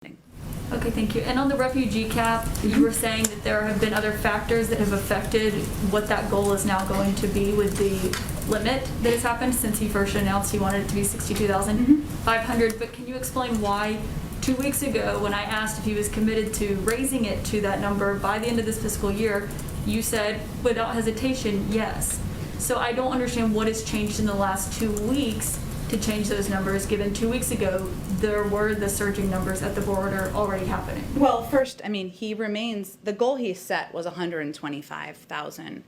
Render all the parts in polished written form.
Okay, thank you. And on the refugee cap, you were saying that there have been other factors that have affected what that goal is now going to be with the limit that has happened since he first announced he wanted it to be 62,500. But can you explain why 2 weeks ago when I asked if he was committed to raising it to that number by the end of this fiscal year, you said without hesitation, yes. So I don't understand what has changed in the last 2 weeks to change those numbers, given 2 weeks ago there were the surging numbers at the border already happening. Well, first, I mean, he remains, the goal he set was 125,000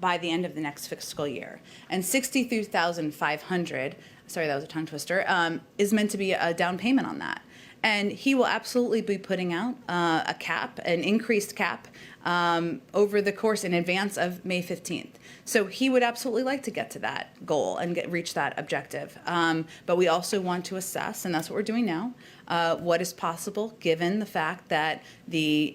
by the end of the next fiscal year. And 63,500, sorry, that was a tongue twister, is meant to be a down payment on that. And he will absolutely be putting out a cap, an increased cap, over the course in advance of May 15th. So he would absolutely like to get to that goal and reach that objective. But we also want to assess, and that's what we're doing now, what is possible given the fact that the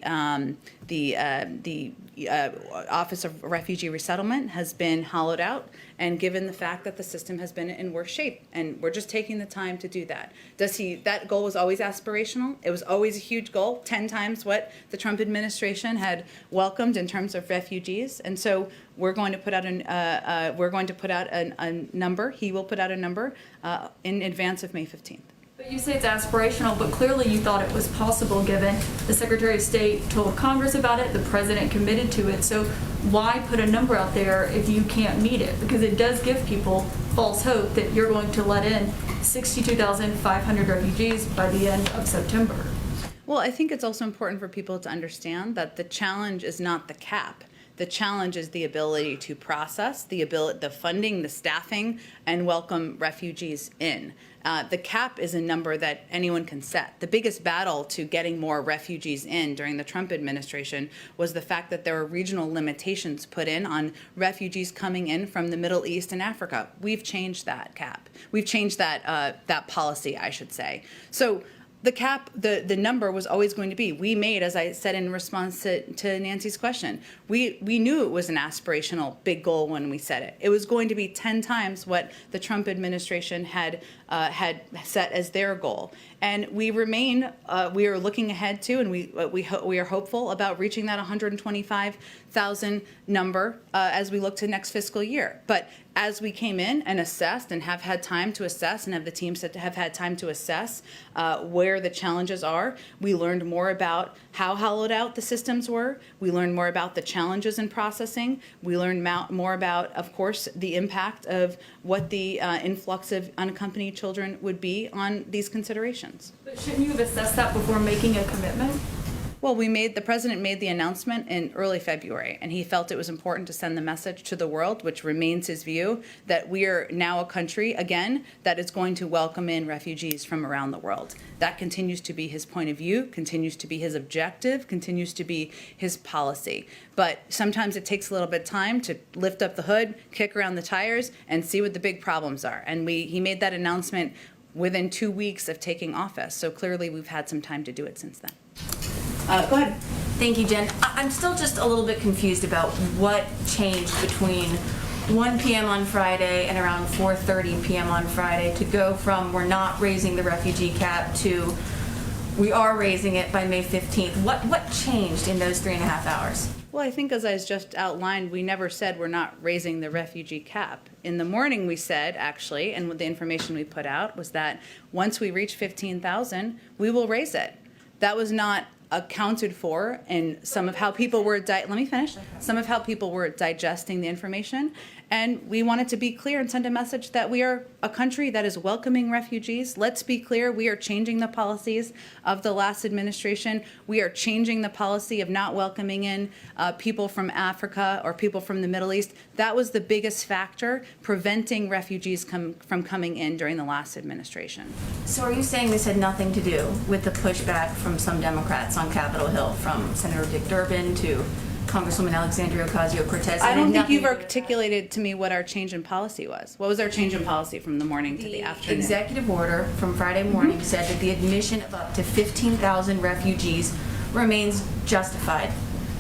Office of Refugee Resettlement has been hollowed out, and given the fact that the system has been in worse shape, and we're just taking the time to do that. That goal was always aspirational. It was always a huge goal, 10 times what the Trump administration had welcomed in terms of refugees, and so we're going to put out a number. He will put out a number in advance of May 15th. But you say it's aspirational, but clearly you thought it was possible given the Secretary of State told Congress about it, the President committed to it. So why put a number out there if you can't meet it? Because it does give people false hope that you're going to let in 62,500 refugees by the end of September. Well, I think it's also important for people to understand that the challenge is not the cap. The challenge is the ability to process, the funding, the staffing, and welcome refugees in. The cap is a number that anyone can set. The biggest battle to getting more refugees in during the Trump administration was the fact that there were regional limitations put in on refugees coming in from the Middle East and Africa. We've changed that cap. We've changed that policy, I should say. So the cap, the number was always going to be. We made, as I said in response to Nancy's question, we knew it was an aspirational big goal when we set it. It was going to be 10 times what the Trump administration had set as their goal. And we remain, we are looking ahead to, and we are hopeful about reaching that 125,000 number as we look to next fiscal year. But as we came in and assessed and have had time to assess and have the teams that have had time to assess where the challenges are, we learned more about how hollowed out the systems were. We learned more about the challenges in processing. We learned more about, of course, the impact of what the influx of unaccompanied children would be on these considerations. But shouldn't you have assessed that before making a commitment? Well, the president made the announcement in early February, and he felt it was important to send the message to the world, which remains his view, that we are now a country, again, that is going to welcome in refugees from around the world. That continues to be his point of view, continues to be his objective, continues to be his policy. But sometimes it takes a little bit of time to lift up the hood, kick around the tires, and see what the big problems are. And he made that announcement within 2 weeks of taking office. So clearly we've had some time to do it since then. Go ahead. Thank you, Jen. I'm still just a little bit confused about what changed between 1 p.m. on Friday and around 4:30 p.m. on Friday to go from we're not raising the refugee cap to we are raising it by May 15th. What changed in those 3.5 hours? Well, I think as I just outlined, we never said we're not raising the refugee cap. In the morning we said, actually, and with the information we put out, was that once we reach 15,000, we will raise it. That was not accounted for in some of how people were some of how people were digesting the information, and we wanted to be clear and send a message that we are a country that is welcoming refugees. Let's be clear, we are changing the policies of the last administration. We are changing the policy of not welcoming in people from Africa or people from the Middle East. That was the biggest factor preventing refugees from coming in during the last administration. So are you saying this had nothing to do with the pushback from some Democrats on Capitol Hill, from Senator Dick Durbin to Congresswoman Alexandria Ocasio-Cortez? I don't think you've articulated to me what our change in policy was. What was our change in policy from the morning to the afternoon? The executive order from Friday morning said that the admission of up to 15,000 refugees remains justified,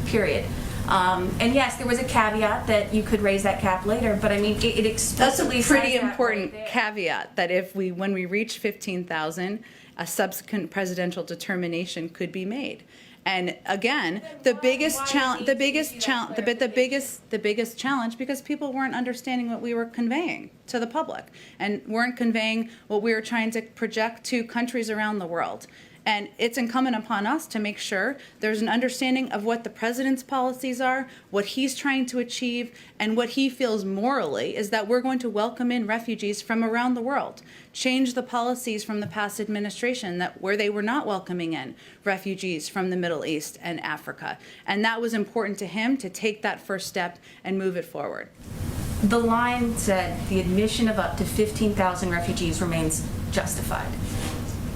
period. And yes, there was a caveat that you could raise that cap later, but I mean, it explicitly That's a pretty says that important right there. caveat, that when we reach 15,000, a subsequent presidential determination could be made. And again, the biggest challenge, the biggest challenge, because people weren't understanding what we were conveying to the public and weren't conveying what we were trying to project to countries around the world. And it's incumbent upon us to make sure there's an understanding of what the president's policies are, what he's trying to achieve, and what he feels morally is that we're going to welcome in refugees from around the world, change the policies from the past administration that where they were not welcoming in refugees from the Middle East and Africa. And that was important to him to take that first step and move it forward. The line said the admission of up to 15,000 refugees remains justified.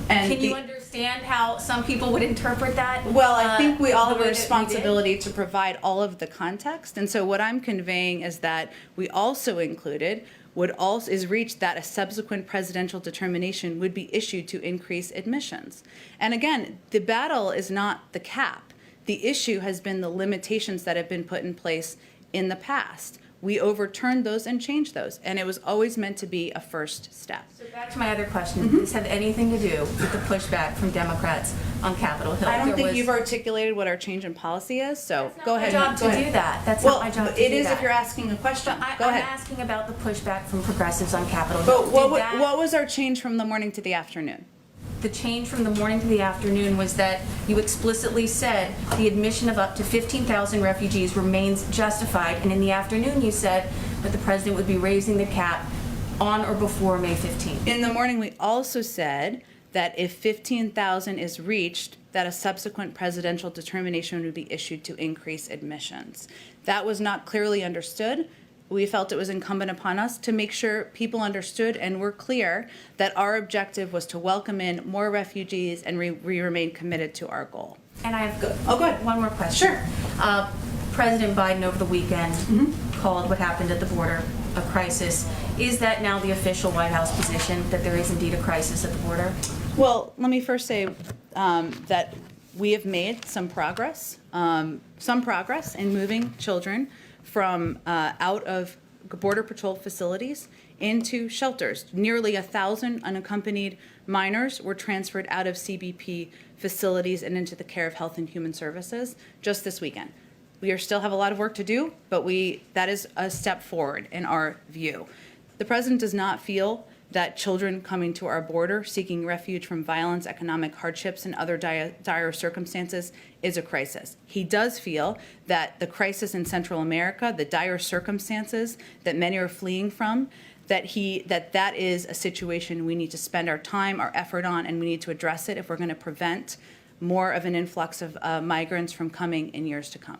And Can you understand how some people would interpret that? Well, I think we all the have a way that we did? responsibility to provide all of the context. And so what I'm conveying is that we also included would also is reached that a subsequent presidential determination would be issued to increase admissions. And again, the battle is not the cap. The issue has been the limitations that have been put in place in the past. We overturned those and changed those, and it was always meant to be a first step. So back to my other question, does this have anything to do with the pushback from Democrats on Capitol Hill? I don't There think was- you've articulated what our change in policy is, so go ahead. My job go to ahead. do that. That's Well, not my job to do it is that. if you're asking a question. Go I'm ahead. asking about the pushback from progressives on Capitol Hill. But Did that- what was our change from the morning to the afternoon? The change from the morning to the afternoon was that you explicitly said the admission of up to 15,000 refugees remains justified, and in the afternoon you said that the president would be raising the cap on or before May 15th. In the morning, we also said that if 15,000 is reached, that a subsequent presidential determination would be issued to increase admissions. That was not clearly understood. We felt it was incumbent upon us to make sure people understood and were clear that our objective was to welcome in more refugees, and we remain committed to our goal. And I have go ahead. one more question. Sure. President Biden over the weekend called what happened at the border a crisis. Is that now the official White House position, that there is indeed a crisis at the border? Well, let me first say that we have made some progress in moving children from out of Border Patrol facilities into shelters. Nearly 1,000 unaccompanied minors were transferred out of CBP facilities and into the care of Health and Human Services just this weekend. We still have a lot of work to do, but that is a step forward in our view. The president does not feel that children coming to our border seeking refuge from violence, economic hardships, and other dire circumstances is a crisis. He does feel that the crisis in Central America, the dire circumstances that many are fleeing from, that is a situation we need to spend our time, our effort on, and we need to address it if we're going to prevent more of an influx of migrants from coming in years to come.